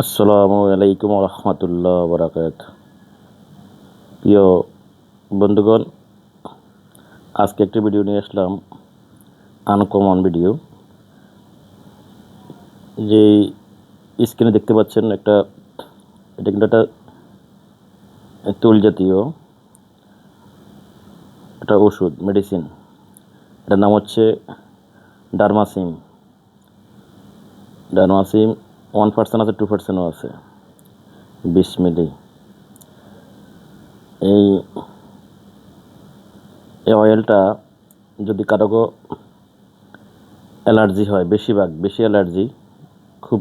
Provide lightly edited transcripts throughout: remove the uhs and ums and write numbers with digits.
আসসালামু আলাইকুম রহমতুল্লাহ বরাকাত। প্রিয় বন্ধুগণ, আজকে একটি ভিডিও নিয়ে আসলাম, আনকমন ভিডিও। যে স্ক্রিনে দেখতে পাচ্ছেন এটা কিন্তু একটা তৈল জাতীয় একটা ওষুধ, মেডিসিন। এটার নাম হচ্ছে ডারমাসিম। 1% আছে, 2%ও আছে, 20 মিলি। এই অয়েলটা যদি কারো অ্যালার্জি হয়, বেশি অ্যালার্জি, খুব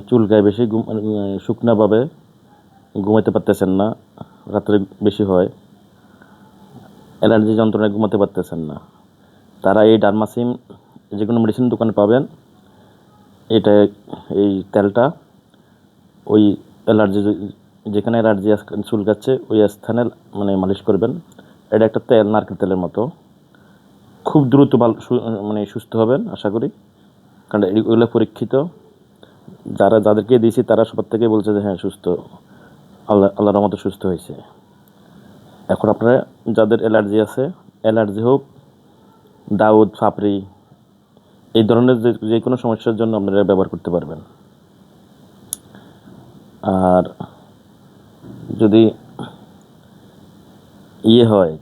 চুলকায় বেশি, শুকনাভাবে ঘুমাতে পারতেছেন না, রাত্রে বেশি হয়, অ্যালার্জি যন্ত্রণায় ঘুমাতে পারতেছেন না, তারা এই ডারমাসিম যে কোনো মেডিসিন দোকানে পাবেন। এই তেলটা ওই যেখানে অ্যালার্জি চুলকাচ্ছে ওই স্থানে মালিশ করবেন। এটা একটা তেল, নারকেল তেলের মতো। খুব দ্রুত সুস্থ হবেন আশা করি, কারণ এগুলো পরীক্ষিত। যাদেরকে দিয়েছি তারা সবার থেকে বলছে যে হ্যাঁ সুস্থ, আল্লাহর রহমতে সুস্থ হয়েছে। এখন আপনারা যাদের অ্যালার্জি আছে, অ্যালার্জি হোক, দাউদ, ফাপড়ি, এই ধরনের যে কোনো সমস্যার জন্য আপনারা ব্যবহার করতে পারবেন। আর যদি হয়,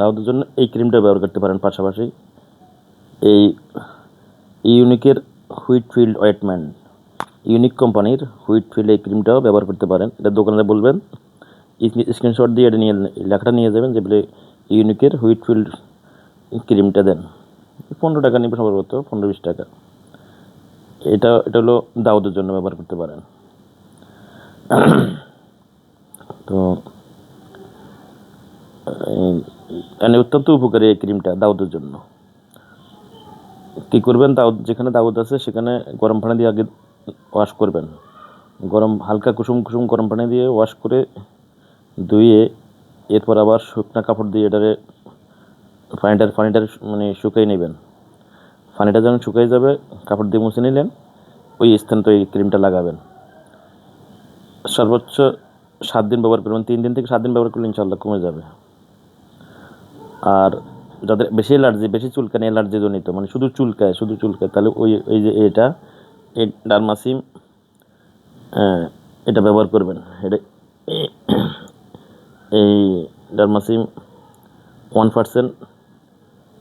দাউদের জন্য এই ক্রিমটা ব্যবহার করতে পারেন। পাশাপাশি এই ইউনিকের হুইটফিল্ড অয়েন্টমেন্ট, ইউনিক কোম্পানির হুইটফিল্ড এই ক্রিমটাও ব্যবহার করতে পারেন। এটা দোকানে বলবেন, স্ক্রিনশট দিয়ে এটা লেখাটা নিয়ে যাবেন যে বলে ইউনিকের হুইটফিল্ড ক্রিমটা দেন। 15 টাকা নিবে সম্ভবত, 15-20 টাকা। এটা হলো দাউদের জন্য ব্যবহার করতে পারেন। তো অত্যন্ত উপকারী এই ক্রিমটা দাউদের জন্য। কী করবেন, যেখানে দাউদ আছে সেখানে গরম পানি দিয়ে আগে ওয়াশ করবেন। হালকা কুসুম গরম পানি দিয়ে ওয়াশ করে ধুয়ে, এরপর আবার শুকনা কাপড় দিয়ে এটারে পানিটা শুকিয়ে নেবেন। পানিটা যখন শুকিয়ে যাবে, কাপড় দিয়ে মুছে নিলেন, ওই স্থানে তো এই ক্রিমটা লাগাবেন। সর্বোচ্চ 7 দিন ব্যবহার করবেন। 3 দিন থেকে 7 দিন ব্যবহার করলে ইনশাল্লাহ কমে যাবে। আর যাদের বেশি অ্যালার্জি, বেশি চুলকানি, অ্যালার্জি জনিত, শুধু চুলকায়, তাহলে ওই যে এই ডারমাসিম, এটা ব্যবহার করবেন। এই ডারমাসিম 1%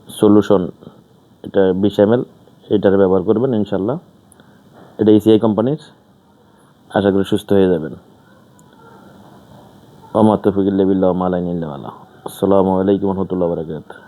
সলিউশন, এটা 20 ml, এটার ব্যবহার করবেন ইনশাল্লাহ। এটা ECI কোম্পানির, আশা করি সুস্থ হয়ে যাবেন। ওমা তৌফিক ইল্লা বিল্লাহ, মা লা ইলাহা ইল্লা আল্লাহ। আসসালামু আলাইকুম ওয়া রাহমাতুল্লাহি ওয়া বারাকাতুহু।